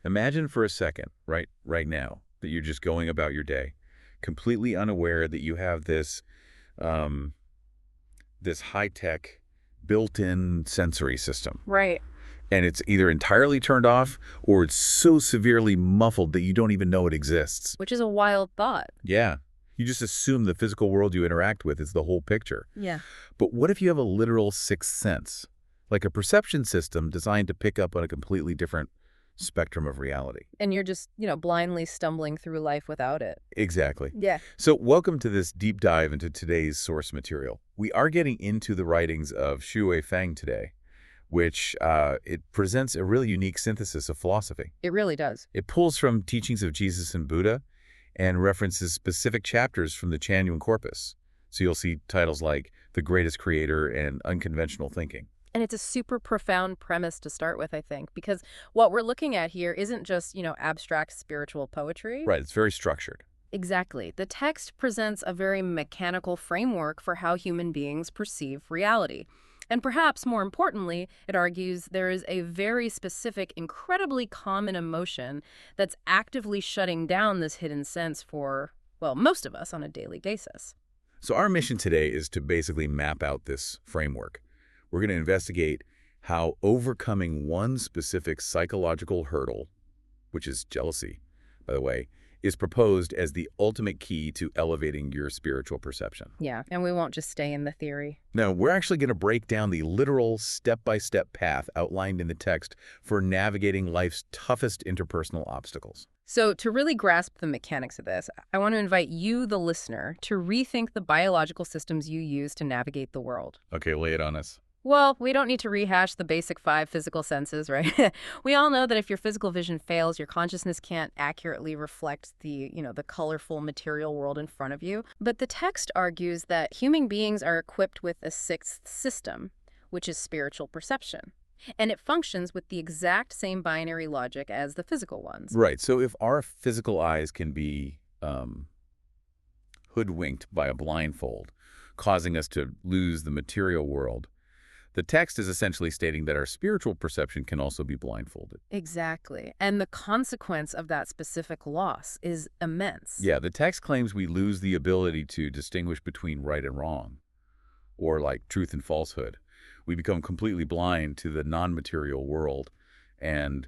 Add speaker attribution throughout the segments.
Speaker 1: Imagine for a second, right now, that you're just going about your day, completely unaware that you have um, this high-tech, built-in sensory system.
Speaker 2: Right.
Speaker 1: And it's either entirely turned off or it's so severely muffled that you don't even know it exists.
Speaker 2: Which is a wild thought.
Speaker 1: Yeah. You just assume the physical world you interact with is the whole picture.
Speaker 2: Yeah.
Speaker 1: But what if you have a literal sixth sense? Like a perception system designed to pick up on a completely different spectrum of reality.
Speaker 2: And you're just, blindly stumbling through life without it.
Speaker 1: Exactly.
Speaker 2: Yeah.
Speaker 1: So welcome to this deep dive into today's source material. We are getting into the writings of Xu Feng today, which it presents a really unique synthesis of philosophy.
Speaker 2: It really does.
Speaker 1: It pulls from teachings of Jesus and Buddha and references specific chapters from the Chanyun corpus. So you'll see titles like The Greatest Creator and Unconventional Thinking.
Speaker 2: And it's a super profound premise to start with, I think, because what we're looking at here isn't just, abstract spiritual poetry.
Speaker 1: Right, it's very structured.
Speaker 2: Exactly. The text presents a very mechanical framework for how human beings perceive reality. And perhaps more importantly, it argues there is a very specific, incredibly common emotion that's actively shutting down this hidden sense for, well, most of us on a daily basis.
Speaker 1: So our mission today is to basically map out this framework. We're going to investigate how overcoming one specific psychological hurdle, which is jealousy, by the way, is proposed as the ultimate key to elevating your spiritual perception.
Speaker 2: Yeah, and we won't just stay in the theory.
Speaker 1: Now, we're actually going to break down the literal step-by-step path outlined in the text for navigating life's toughest interpersonal obstacles.
Speaker 2: So to really grasp the mechanics of this, I want to invite you, the listener, to rethink the biological systems you use to navigate the world.
Speaker 1: Okay, lay it on us.
Speaker 2: Well, we don't need to rehash the basic 5 physical senses, right? We all know that if your physical vision fails, your consciousness can't accurately reflect the colorful material world in front of you. But the text argues that human beings are equipped with a 6th system, which is spiritual perception. And it functions with the exact same binary logic as the physical ones.
Speaker 1: Right, so if our physical eyes can be hoodwinked by a blindfold, causing us to lose the material world, the text is essentially stating that our spiritual perception can also be blindfolded.
Speaker 2: Exactly. And the consequence of that specific loss is immense.
Speaker 1: Yeah, the text claims we lose the ability to distinguish between right and wrong, or like truth and falsehood. We become completely blind to the non-material world, and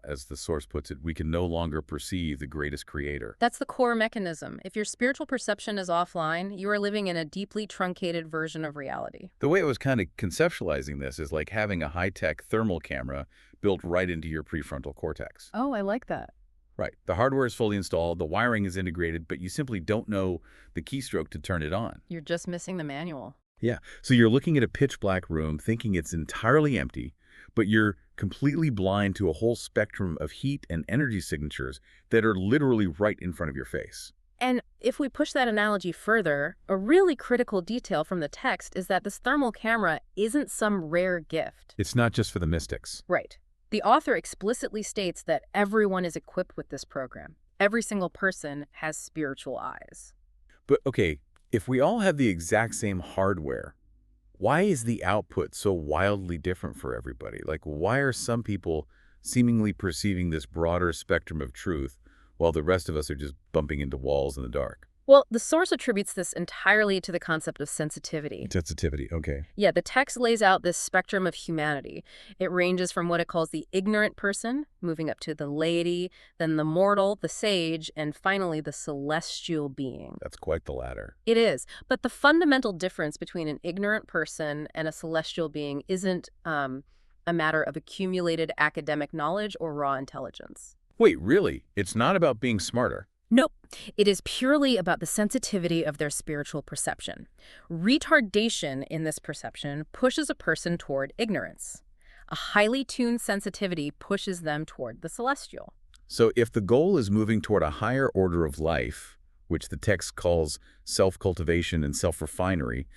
Speaker 1: as the source puts it, we can no longer perceive the greatest creator.
Speaker 2: That's the core mechanism. If your spiritual perception is offline, you are living in a deeply truncated version of reality.
Speaker 1: The way I was kind of conceptualizing this is like having a high-tech thermal camera built right into your prefrontal cortex.
Speaker 2: Oh, I like that.
Speaker 1: Right. The hardware is fully installed, the wiring is integrated, but you simply don't know the keystroke to turn it on.
Speaker 2: You're just missing the manual.
Speaker 1: Yeah. So you're looking at a pitch-black room thinking it's entirely empty, but you're completely blind to a whole spectrum of heat and energy signatures that are literally right in front of your face.
Speaker 2: And if we push that analogy further, a really critical detail from the text is that this thermal camera isn't some rare gift.
Speaker 1: It's not just for the mystics.
Speaker 2: Right. The author explicitly states that everyone is equipped with this program. Every single person has spiritual eyes.
Speaker 1: But okay, if we all have the exact same hardware, why is the output so wildly different for everybody? Like, why are some people seemingly perceiving this broader spectrum of truth while the rest of us are just bumping into walls in the dark?
Speaker 2: Well, the source attributes this entirely to the concept of sensitivity.
Speaker 1: Sensitivity, okay.
Speaker 2: Yeah, the text lays out this spectrum of humanity. It ranges from what it calls the ignorant person, moving up to the laity, then the mortal, the sage, and finally the celestial being.
Speaker 1: That's quite the ladder.
Speaker 2: It is. But the fundamental difference between an ignorant person and a celestial being isn't a matter of accumulated academic knowledge or raw intelligence.
Speaker 1: Wait, really? It's not about being smarter?
Speaker 2: Nope. It is purely about the sensitivity of their spiritual perception. Retardation in this perception pushes a person toward ignorance. A highly tuned sensitivity pushes them toward the celestial.
Speaker 1: So if the goal is moving toward a higher order of life, which the text calls self-cultivation and self-refinery,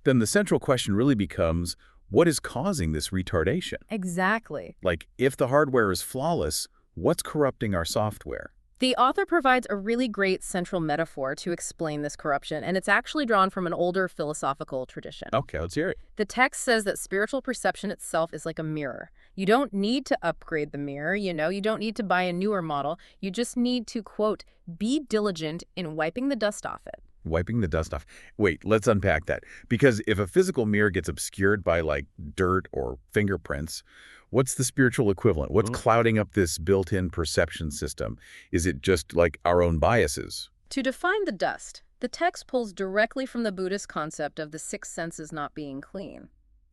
Speaker 1: then the central question really becomes, what is causing this retardation?
Speaker 2: Exactly.
Speaker 1: Like, if the hardware is flawless, what's corrupting our software?
Speaker 2: The author provides a really great central metaphor to explain this corruption, and it's actually drawn from an older philosophical tradition.
Speaker 1: Okay, let's hear it.
Speaker 2: The text says that spiritual perception itself is like a mirror. You don't need to upgrade the mirror, you don't need to buy a newer model. You just need to, quote, be diligent in wiping the dust off it.
Speaker 1: Wiping the dust off. Wait, let's unpack that. Because if a physical mirror gets obscured by, like, dirt or fingerprints, what's the spiritual equivalent? What's clouding up this built-in perception system? Is it just, like, our own biases?
Speaker 2: To define the dust, the text pulls directly from the Buddhist concept of the six senses not being clean.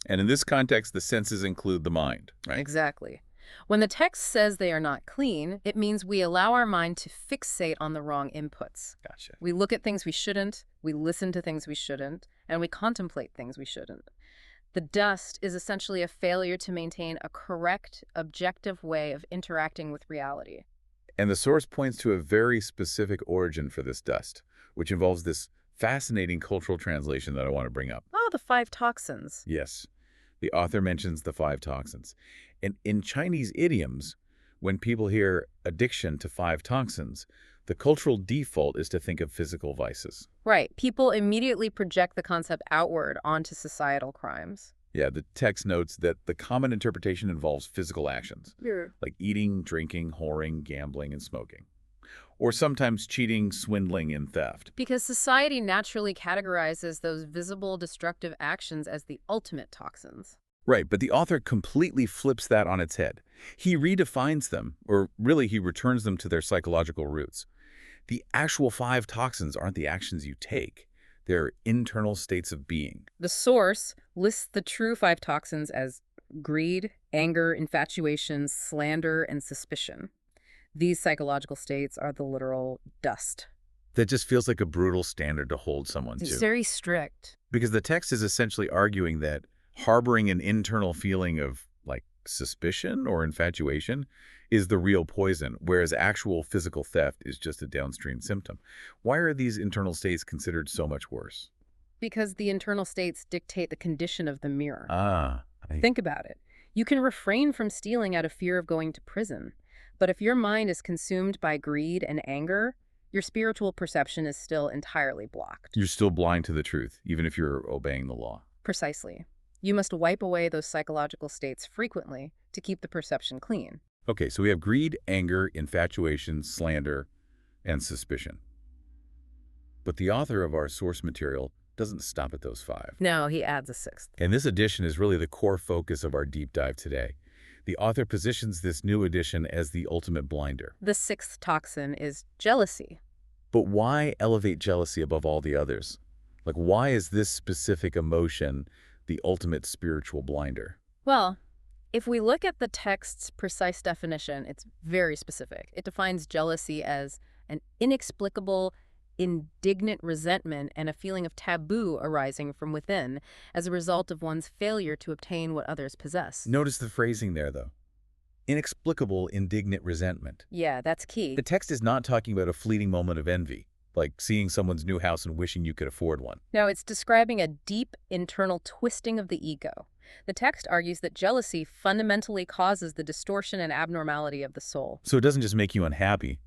Speaker 1: And in this context, the senses include the mind, right?
Speaker 2: Exactly. When the text says they are not clean, it means we allow our mind to fixate on the wrong inputs.
Speaker 1: Gotcha.
Speaker 2: We look at things we shouldn't, we listen to things we shouldn't, and we contemplate things we shouldn't. The dust is essentially a failure to maintain a correct, objective way of interacting with reality.
Speaker 1: And the source points to a very specific origin for this dust, which involves this fascinating cultural translation that I want to bring up.
Speaker 2: Oh, the 5 toxins.
Speaker 1: Yes. The author mentions the 5 toxins. And in Chinese idioms, when people hear addiction to 5 toxins, the cultural default is to think of physical vices.
Speaker 2: Right. People immediately project the concept outward onto societal crimes.
Speaker 1: Yeah, the text notes that the common interpretation involves physical actions, like eating, drinking, whoring, gambling, and smoking. Or sometimes cheating, swindling, and theft.
Speaker 2: Because society naturally categorizes those visible destructive actions as the ultimate toxins.
Speaker 1: Right, but the author completely flips that on its head. He redefines them, or really he returns them to their psychological roots. The actual 5 toxins aren't the actions you take. They're internal states of being.
Speaker 2: The source lists the true 5 toxins as greed, anger, infatuation, slander, and suspicion. These psychological states are the literal dust.
Speaker 1: That just feels like a brutal standard to hold someone to.
Speaker 2: It's very strict.
Speaker 1: Because the text is essentially arguing that harboring an internal feeling of, like, suspicion or infatuation is the real poison, whereas actual physical theft is just a downstream symptom. Why are these internal states considered so much worse?
Speaker 2: Because the internal states dictate the condition of the mirror.
Speaker 1: I
Speaker 2: Think about it. You can refrain from stealing out of fear of going to prison. But if your mind is consumed by greed and anger, your spiritual perception is still entirely blocked.
Speaker 1: You're still blind to the truth, even if you're obeying the law.
Speaker 2: Precisely. You must wipe away those psychological states frequently to keep the perception clean.
Speaker 1: Okay, so we have greed, anger, infatuation, slander, and suspicion. But the author of our source material doesn't stop at those 5.
Speaker 2: No, he adds a 6th.
Speaker 1: And this edition is really the core focus of our deep dive today. The author positions this new edition as the ultimate blinder.
Speaker 2: The 6th toxin is jealousy.
Speaker 1: But why elevate jealousy above all the others? Like, why is this specific emotion the ultimate spiritual blinder?
Speaker 2: Well, if we look at the text's precise definition, it's very specific. It defines jealousy as an inexplicable, indignant resentment and a feeling of taboo arising from within as a result of one's failure to obtain what others possess.
Speaker 1: Notice the phrasing there, though. Inexplicable, indignant resentment.
Speaker 2: Yeah, that's key.
Speaker 1: The text is not talking about a fleeting moment of envy, like seeing someone's new house and wishing you could afford one.
Speaker 2: No, it's describing a deep internal twisting of the ego. The text argues that jealousy fundamentally causes the distortion and abnormality of the soul.
Speaker 1: So it doesn't just make you unhappy,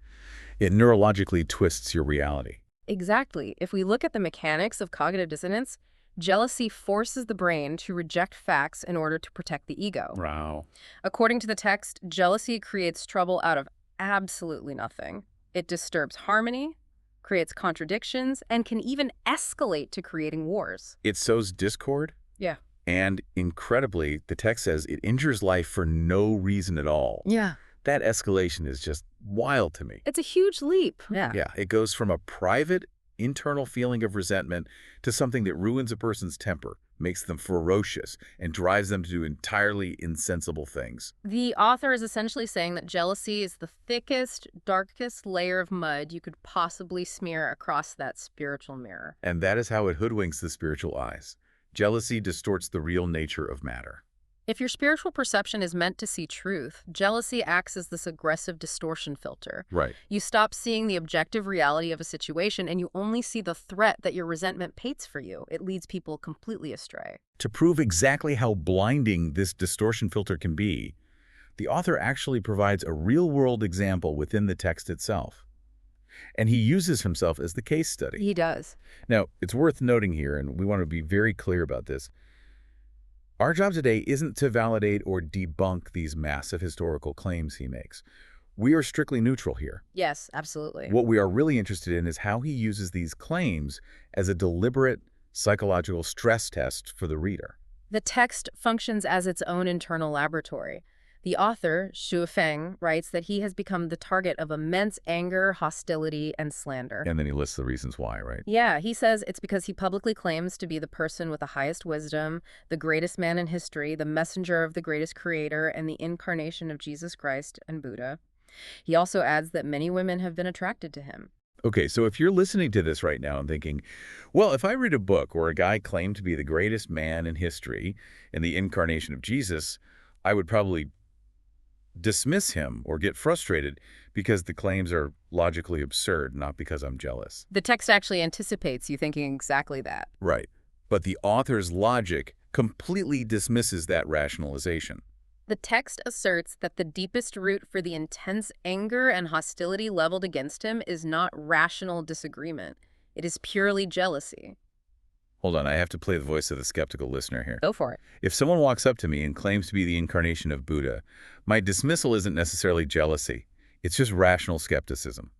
Speaker 1: it neurologically twists your reality.
Speaker 2: Exactly. If we look at the mechanics of cognitive dissonance, jealousy forces the brain to reject facts in order to protect the ego.
Speaker 1: Wow.
Speaker 2: According to the text, jealousy creates trouble out of absolutely nothing. It disturbs harmony, creates contradictions, and can even escalate to creating wars.
Speaker 1: It sows discord?
Speaker 2: Yeah.
Speaker 1: And incredibly, the text says it injures life for no reason at all.
Speaker 2: Yeah.
Speaker 1: That escalation is just wild to me.
Speaker 2: It's a huge leap. Yeah.
Speaker 1: Yeah, it goes from a private, internal feeling of resentment to something that ruins a person's temper, makes them ferocious, and drives them to do entirely insensible things.
Speaker 2: The author is essentially saying that jealousy is the thickest, darkest layer of mud you could possibly smear across that spiritual mirror.
Speaker 1: And that is how it hoodwinks the spiritual eyes. Jealousy distorts the real nature of matter.
Speaker 2: If your spiritual perception is meant to see truth, jealousy acts as this aggressive distortion filter.
Speaker 1: Right.
Speaker 2: You stop seeing the objective reality of a situation and you only see the threat that your resentment paints for you. It leads people completely astray.
Speaker 1: To prove exactly how blinding this distortion filter can be, the author actually provides a real-world example within the text itself. And he uses himself as the case study.
Speaker 2: He does.
Speaker 1: Now, it's worth noting here, and we want to be very clear about this, our job today isn't to validate or debunk these massive historical claims he makes. We are strictly neutral here.
Speaker 2: Yes, absolutely.
Speaker 1: What we are really interested in is how he uses these claims as a deliberate psychological stress test for the reader.
Speaker 2: The text functions as its own internal laboratory. The author, Xu Feng, writes that he has become the target of immense anger, hostility, and slander.
Speaker 1: And then he lists the reasons why, right?
Speaker 2: Yeah, he says it's because he publicly claims to be the person with the highest wisdom, the greatest man in history, the messenger of the greatest creator, and the incarnation of Jesus Christ and Buddha. He also adds that many women have been attracted to him.
Speaker 1: Okay, so if you're listening to this right now and thinking, well, if I read a book where a guy claimed to be the greatest man in history and the incarnation of Jesus, I would probably dismiss him or get frustrated because the claims are logically absurd, not because I'm jealous.
Speaker 2: The text actually anticipates you thinking exactly that.
Speaker 1: Right. But the author's logic completely dismisses that rationalization.
Speaker 2: The text asserts that the deepest root for the intense anger and hostility leveled against him is not rational disagreement. It is purely jealousy.
Speaker 1: Hold on, I have to play the voice of the skeptical listener here.
Speaker 2: Go for it.
Speaker 1: If someone walks up to me and claims to be the incarnation of Buddha, my dismissal isn't necessarily jealousy. It's just rational skepticism.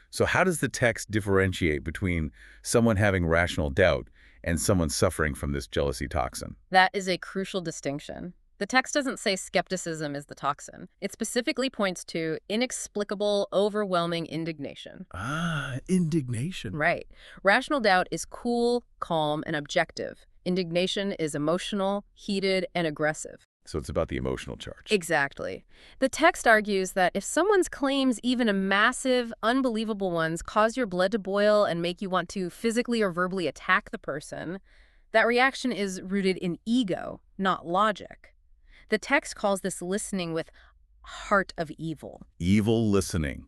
Speaker 1: So how does the text differentiate between someone having rational doubt and someone suffering from this jealousy toxin?
Speaker 2: That is a crucial distinction. The text doesn't say skepticism is the toxin. It specifically points to inexplicable, overwhelming indignation.
Speaker 1: Ah, indignation.
Speaker 2: Right. Rational doubt is cool, calm, and objective. Indignation is emotional, heated, and aggressive.
Speaker 1: So it's about the emotional charge.
Speaker 2: Exactly. The text argues that if someone's claims, even massive, unbelievable ones, cause your blood to boil and make you want to physically or verbally attack the person, that reaction is rooted in ego, not logic. The text calls this listening with heart of evil.
Speaker 1: Evil listening.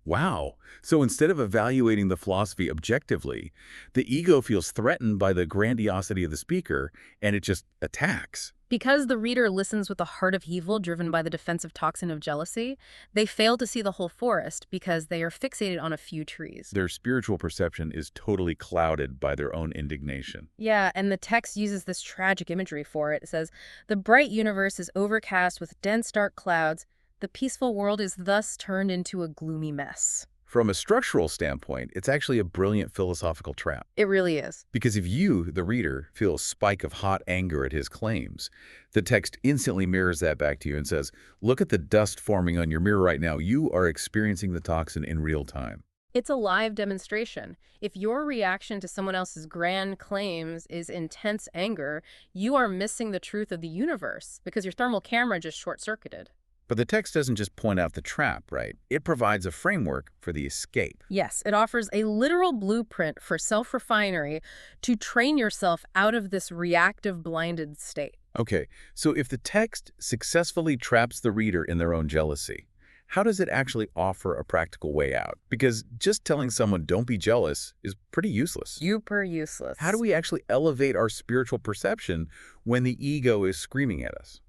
Speaker 1: Wow. So instead of evaluating the philosophy objectively, the ego feels threatened by the grandiosity of the speaker, and it just attacks.
Speaker 2: Because the reader listens with a heart of evil driven by the defensive toxin of jealousy, they fail to see the whole forest because they are fixated on a few trees.
Speaker 1: Their spiritual perception is totally clouded by their own indignation.
Speaker 2: Yeah, and the text uses this tragic imagery for it. It says, "The bright universe is overcast with dense dark clouds. The peaceful world is thus turned into a gloomy mess."
Speaker 1: From a structural standpoint, it's actually a brilliant philosophical trap.
Speaker 2: It really is.
Speaker 1: Because if you, the reader, feel a spike of hot anger at his claims, the text instantly mirrors that back to you and says, look at the dust forming on your mirror right now. You are experiencing the toxin in real time.
Speaker 2: It's a live demonstration. If your reaction to someone else's grand claims is intense anger, you are missing the truth of the universe because your thermal camera just short-circuited.
Speaker 1: But the text doesn't just point out the trap, right? It provides a framework for the escape.
Speaker 2: Yes, it offers a literal blueprint for self-refinery to train yourself out of this reactive, blinded state.
Speaker 1: Okay, so if the text successfully traps the reader in their own jealousy, how does it actually offer a practical way out? Because just telling someone don't be jealous is pretty useless.
Speaker 2: Super useless.
Speaker 1: How do we actually elevate our spiritual perception when the ego is screaming at us?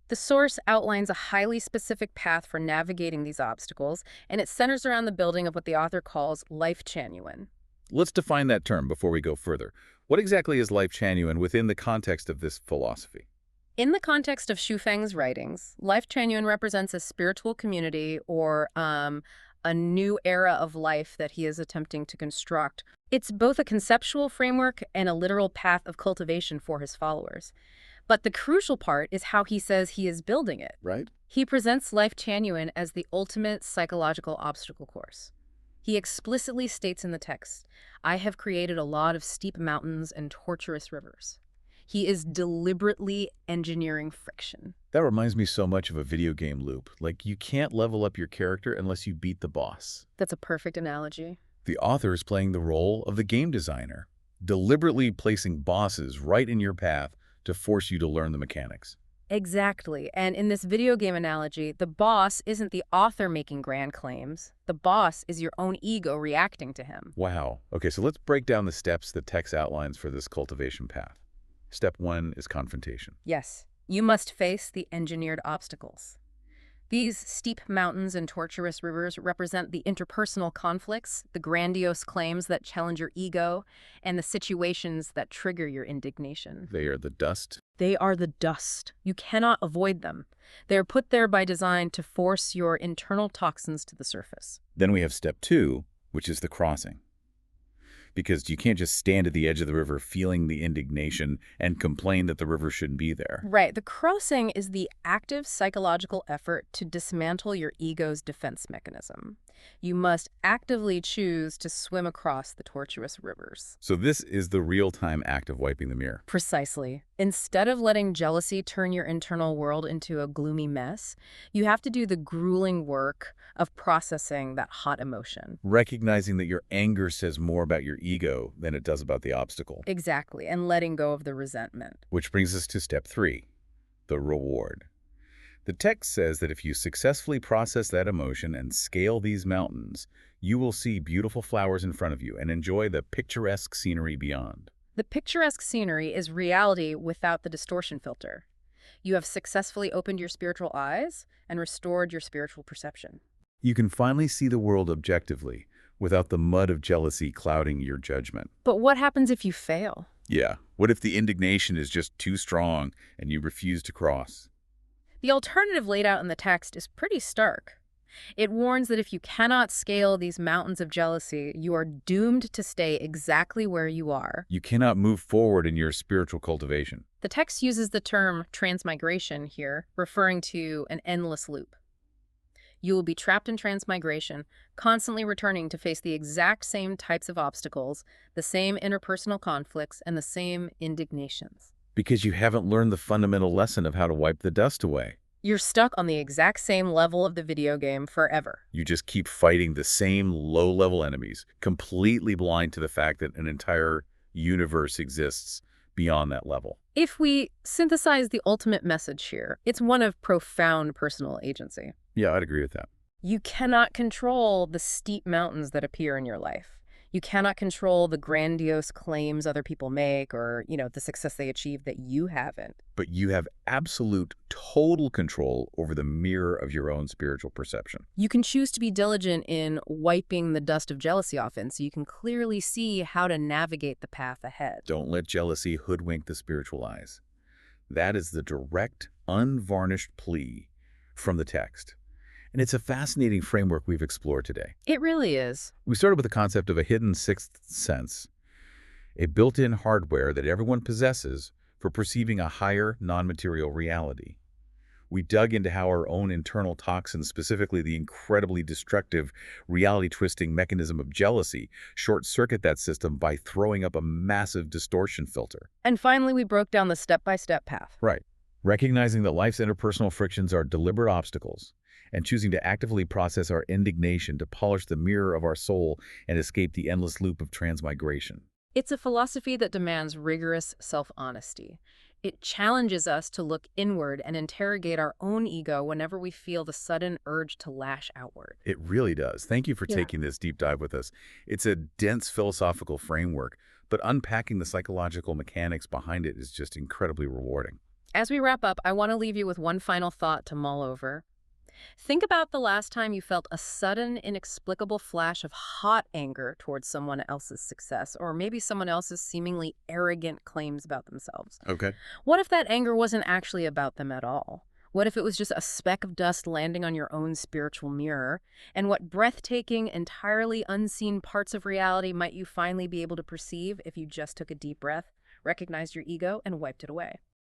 Speaker 2: The source outlines a highly specific path for navigating these obstacles, and it centers around the building of what the author calls life genuine.
Speaker 1: Let's define that term before we go further. What exactly is life genuine within the context of this philosophy?
Speaker 2: In the context of Xu Feng's writings, life genuine represents a spiritual community or a new era of life that he is attempting to construct. It's both a conceptual framework and a literal path of cultivation for his followers. But the crucial part is how he says he is building it.
Speaker 1: Right.
Speaker 2: He presents life genuine as the ultimate psychological obstacle course. He explicitly states in the text, "I have created a lot of steep mountains and tortuous rivers." He is deliberately engineering friction.
Speaker 1: That reminds me so much of a video game loop. Like, you can't level up your character unless you beat the boss.
Speaker 2: That's a perfect analogy.
Speaker 1: The author is playing the role of the game designer, deliberately placing bosses right in your path to force you to learn the mechanics.
Speaker 2: Exactly. And in this video game analogy, the boss isn't the author making grand claims. The boss is your own ego reacting to him.
Speaker 1: Wow. Okay, so let's break down the steps the text outlines for this cultivation path. Step 1 is confrontation.
Speaker 2: Yes. You must face the engineered obstacles. These steep mountains and tortuous rivers represent the interpersonal conflicts, the grandiose claims that challenge your ego, and the situations that trigger your indignation.
Speaker 1: They are the dust.
Speaker 2: They are the dust. You cannot avoid them. They are put there by design to force your internal toxins to the surface.
Speaker 1: Then we have step 2, which is the crossing. Because you can't just stand at the edge of the river feeling the indignation and complain that the river shouldn't be there.
Speaker 2: Right. The crossing is the active psychological effort to dismantle your ego's defense mechanism. You must actively choose to swim across the tortuous rivers.
Speaker 1: So this is the real-time act of wiping the mirror.
Speaker 2: Precisely. Instead of letting jealousy turn your internal world into a gloomy mess, you have to do the grueling work of processing that hot emotion.
Speaker 1: Recognizing that your anger says more about your ego than it does about the obstacle.
Speaker 2: Exactly, and letting go of the resentment.
Speaker 1: Which brings us to step 3, the reward. The text says that if you successfully process that emotion and scale these mountains, you will see beautiful flowers in front of you and enjoy the picturesque scenery beyond.
Speaker 2: The picturesque scenery is reality without the distortion filter. You have successfully opened your spiritual eyes and restored your spiritual perception.
Speaker 1: You can finally see the world objectively, without the mud of jealousy clouding your judgment.
Speaker 2: But what happens if you fail?
Speaker 1: Yeah, what if the indignation is just too strong and you refuse to cross?
Speaker 2: The alternative laid out in the text is pretty stark. It warns that if you cannot scale these mountains of jealousy, you are doomed to stay exactly where you are.
Speaker 1: You cannot move forward in your spiritual cultivation.
Speaker 2: The text uses the term transmigration here, referring to an endless loop. You will be trapped in transmigration, constantly returning to face the exact same types of obstacles, the same interpersonal conflicts, and the same indignations.
Speaker 1: Because you haven't learned the fundamental lesson of how to wipe the dust away.
Speaker 2: You're stuck on the exact same level of the video game forever.
Speaker 1: You just keep fighting the same low-level enemies, completely blind to the fact that an entire universe exists beyond that level.
Speaker 2: If we synthesize the ultimate message here, it's one of profound personal agency.
Speaker 1: Yeah, I'd agree with that.
Speaker 2: You cannot control the steep mountains that appear in your life. You cannot control the grandiose claims other people make or, the success they achieve that you haven't.
Speaker 1: But you have absolute, total control over the mirror of your own spiritual perception.
Speaker 2: You can choose to be diligent in wiping the dust of jealousy off so you can clearly see how to navigate the path ahead.
Speaker 1: Don't let jealousy hoodwink the spiritual eyes. That is the direct, unvarnished plea from the text. And it's a fascinating framework we've explored today.
Speaker 2: It really is.
Speaker 1: We started with the concept of a hidden sixth sense, a built-in hardware that everyone possesses for perceiving a higher, non-material reality. We dug into how our own internal toxins, specifically the incredibly destructive, reality-twisting mechanism of jealousy, short-circuit that system by throwing up a massive distortion filter.
Speaker 2: And finally, we broke down the step-by-step path.
Speaker 1: Right. Recognizing that life's interpersonal frictions are deliberate obstacles, and choosing to actively process our indignation to polish the mirror of our soul and escape the endless loop of transmigration.
Speaker 2: It's a philosophy that demands rigorous self-honesty. It challenges us to look inward and interrogate our own ego whenever we feel the sudden urge to lash outward.
Speaker 1: It really does. Thank you for taking this deep dive with us. It's a dense philosophical framework, but unpacking the psychological mechanics behind it is just incredibly rewarding.
Speaker 2: As we wrap up, I want to leave you with one final thought to mull over. Think about the last time you felt a sudden, inexplicable flash of hot anger towards someone else's success, or maybe someone else's seemingly arrogant claims about themselves.
Speaker 1: Okay.
Speaker 2: What if that anger wasn't actually about them at all? What if it was just a speck of dust landing on your own spiritual mirror? And what breathtaking, entirely unseen parts of reality might you finally be able to perceive if you just took a deep breath, recognized your ego, and wiped it away?